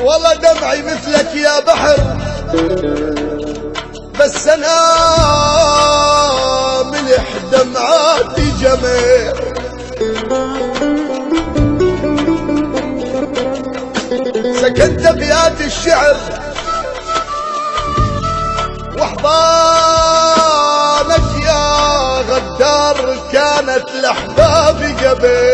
والله دمعي مثلك يا بحر، بس انا ملح دمعاتي جميل. سكنت ابيات الشعر واحضانك يا غدار كانت لاحبابي قبل.